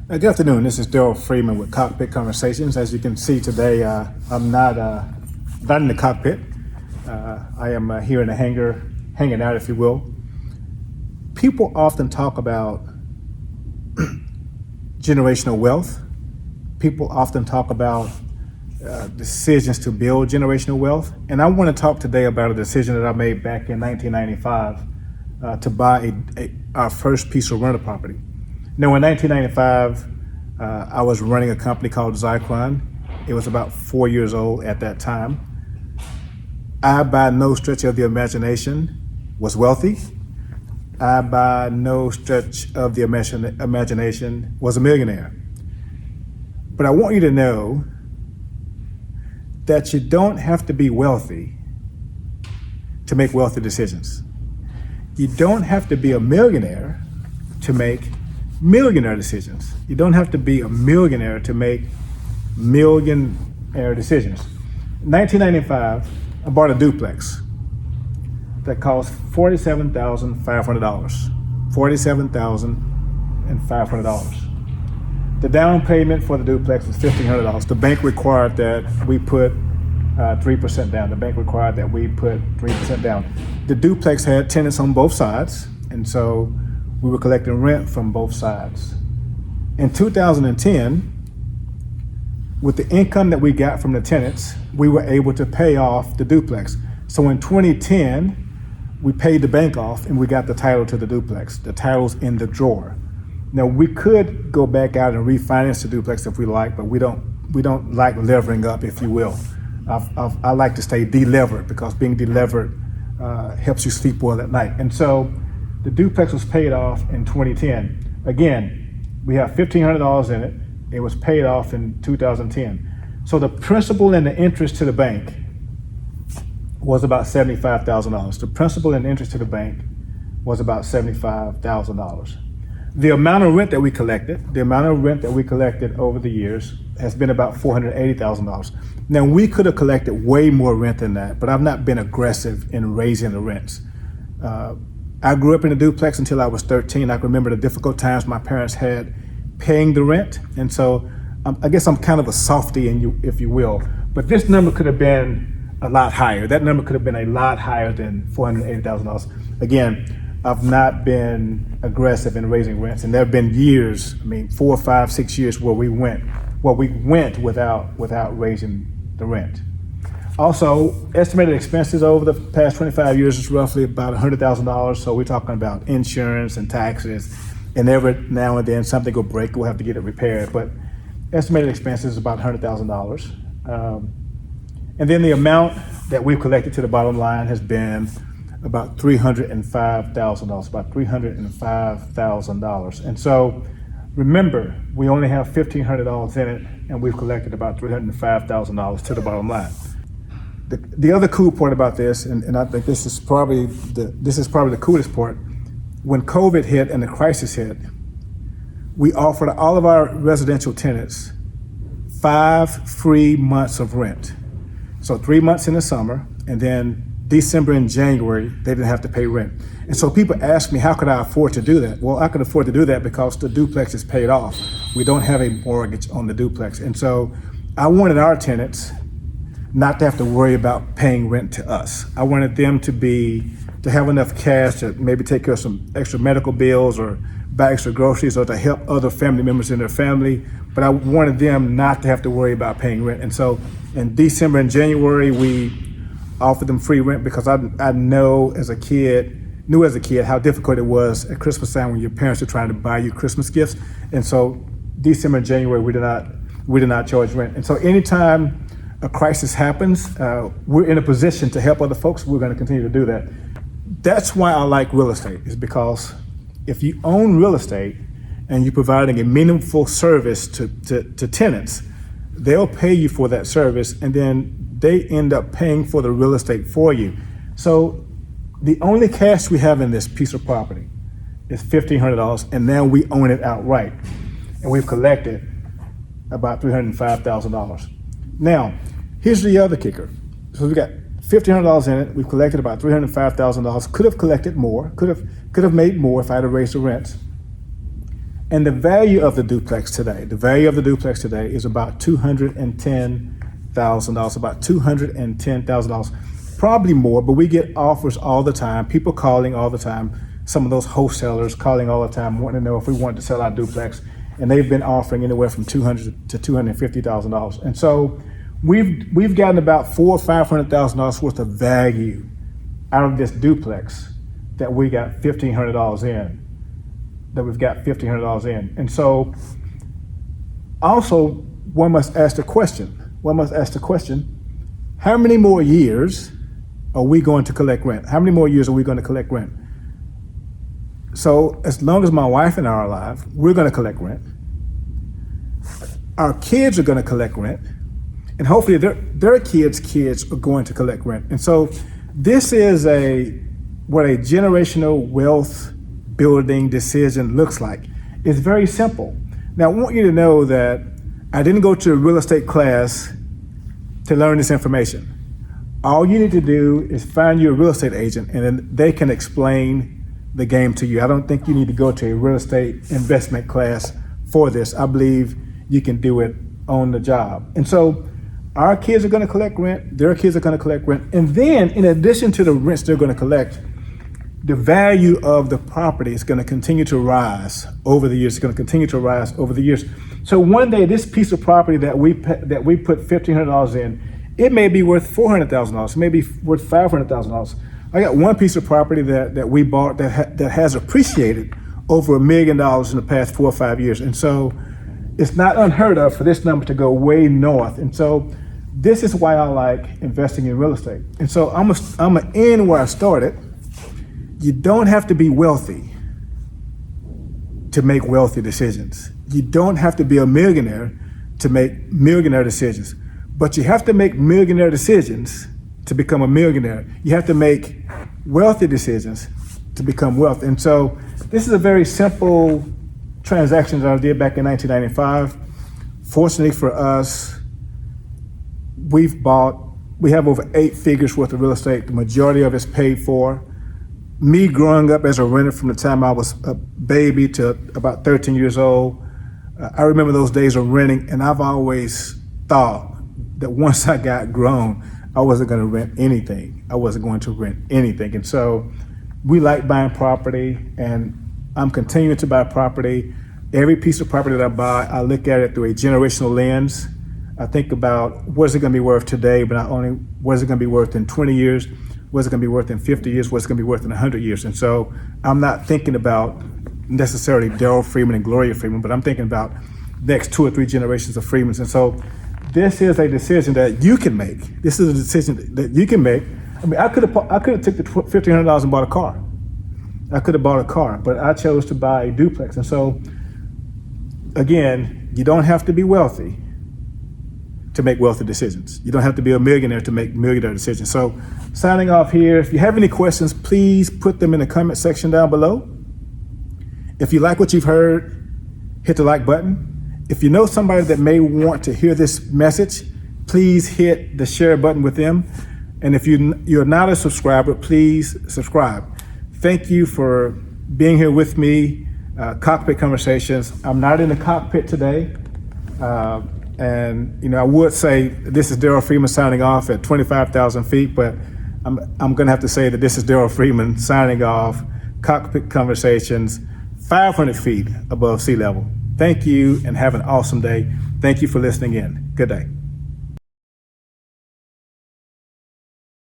Good afternoon. This is Daryl Freeman with Cockpit Conversations. As you can see today, I'm not in the cockpit. I am here in the hangar, hanging out, if you will. People often talk about generational wealth. People often talk about decisions to build generational wealth. And I want to talk today about a decision that I made back in 1995 to buy our first piece of rental property. Now, in 1995, I was running a company called Zycron. It was about 4 years old at that time. I, by no stretch of the imagination, was wealthy. I, by no stretch of the imagination, was a millionaire. But I want you to know that you don't have to be wealthy to make wealthy decisions. You don't have to be a millionaire to make millionaire decisions. You don't have to be a millionaire to make millionaire decisions. In 1995, I bought a duplex that cost $47,500. $47,500. The down payment for the duplex was $1,500. The bank required that we put 3% down. The bank required that we put 3% down. The duplex had tenants on both sides, and so we were collecting rent from both sides. In 2010, with the income that we got from the tenants, we were able to pay off the duplex. So in 2010, we paid the bank off and we got the title to the duplex. The title's in the drawer. Now, we could go back out and refinance the duplex if we like, but we don't like levering up, if you will. I like to stay delevered because being delevered helps you sleep well at night. And so the duplex was paid off in 2010. Again, we have $1,500 in it. It was paid off in 2010. So the principal and the interest to the bank was about $75,000. The principal and interest to the bank was about $75,000. The amount of rent that we collected over the years has been about $480,000. Now, we could have collected way more rent than that, but I've not been aggressive in raising the rents. I grew up in a duplex until I was 13. I can remember the difficult times my parents had paying the rent. And so I guess I'm kind of a softie, if you will. But this number could have been a lot higher. That number could have been a lot higher than $480,000. Again, I've not been aggressive in raising rents. And there have been years, 4, 5, 6 years where we went without raising the rent. Also, estimated expenses over the past 25 years is roughly about $100,000. So we're talking about insurance and taxes, and every now and then something will break, we'll have to get it repaired. But estimated expenses is about $100,000. And then the amount that we've collected to the bottom line has been about $305,000, about $305,000. And so remember, we only have $1,500 in it, and we've collected about $305,000 to the bottom line. The other cool part about this, and I think this is probably the coolest part, when COVID hit and the crisis hit, we offered all of our residential tenants 5 free months of rent. So 3 months in the summer, and then December and January, they didn't have to pay rent. And so people ask me, how could I afford to do that? Well, I could afford to do that because the duplex is paid off. We don't have a mortgage on the duplex. And so I wanted our tenants not to have to worry about paying rent to us. I wanted them to have enough cash to maybe take care of some extra medical bills or buy extra groceries or to help other family members in their family. But I wanted them not to have to worry about paying rent. And so in December and January, we offered them free rent because I knew as a kid how difficult it was at Christmas time when your parents are trying to buy you Christmas gifts. And so December and January, we did not charge rent. And so anytime a crisis happens, we're in a position to help other folks. We're going to continue to do that. That's why I like real estate, is because if you own real estate and you're providing a meaningful service to tenants, they'll pay you for that service, and then they end up paying for the real estate for you. So the only cash we have in this piece of property is $1,500, and now we own it outright, and we've collected about $305,000. Now, here's the other kicker. So we got $1,500 in it. We've collected about $305,000. Could have collected more. Could have made more if I had raised the rents. And the value of the duplex today is about $210,000, about $210,000, probably more, but we get offers all the time, people calling all the time, some of those wholesalers calling all the time, wanting to know if we want to sell our duplex, and they've been offering anywhere from $200,000 to $250,000. And so we've gotten about $400,000 or $500,000 worth of value out of this duplex that we got $1,500 in. And so also one must ask the question, how many more years are we going to collect rent? How many more years are we going to collect rent? So as long as my wife and I are alive, we're going to collect rent. Our kids are going to collect rent, and hopefully their kids are going to collect rent. And so this is what a generational wealth building decision looks like. It's very simple. Now, I want you to know that I didn't go to a real estate class to learn this information. All you need to do is find you a real estate agent, and then they can explain the game to you. I don't think you need to go to a real estate investment class for this. I believe you can do it on the job. And so our kids are going to collect rent, their kids are going to collect rent, and then in addition to the rents they're going to collect, the value of the property is going to continue to rise over the years. So one day, this piece of property that we put $1,500 in, it may be worth $400,000. It may be worth $500,000. I got one piece of property that we bought that has appreciated over $1 million in the past 4 or 5 years. And so it's not unheard of for this number to go way north. And so this is why I like investing in real estate. And so I'm gonna end where I started. You don't have to be wealthy to make wealthy decisions. You don't have to be a millionaire to make millionaire decisions, but you have to make millionaire decisions to become a millionaire. You have to make wealthy decisions to become wealthy. And so this is a very simple transaction that I did back in 1995. Fortunately for us, we have over 8 figures worth of real estate. The majority of it's paid for. Me growing up as a renter from the time I was a baby to about 13 years old, I remember those days of renting, and I've always thought that once I got grown, I wasn't going to rent anything. And so we like buying property, and I'm continuing to buy property. Every piece of property that I buy, I look at it through a generational lens. I think about what is it going to be worth today, but not only what is it going to be worth in 20 years, what's it going to be worth in 50 years, what's it going to be worth in 100 years. And so I'm not thinking about necessarily Daryl Freeman and Gloria Freeman, but I'm thinking about next 2 or 3 generations of Freemans. And so this is a decision that you can make. This is a decision that you can make. I mean, I could have took the $1,500 and bought a car. I could have bought a car, but I chose to buy a duplex. And so, again, you don't have to be wealthy to make wealthy decisions. You don't have to be a millionaire to make millionaire decisions. So signing off here, if you have any questions, please put them in the comment section down below. If you like what you've heard, hit the like button. If you know somebody that may want to hear this message, please hit the share button with them. And if you're not a subscriber, please subscribe. Thank you for being here with me, Cockpit Conversations. I'm not in the cockpit today. And I would say this is Daryl Freeman signing off at 25,000 feet, but I'm going to have to say that this is Daryl Freeman signing off, Cockpit Conversations, 500 feet above sea level. Thank you and have an awesome day. Thank you for listening in. Good day.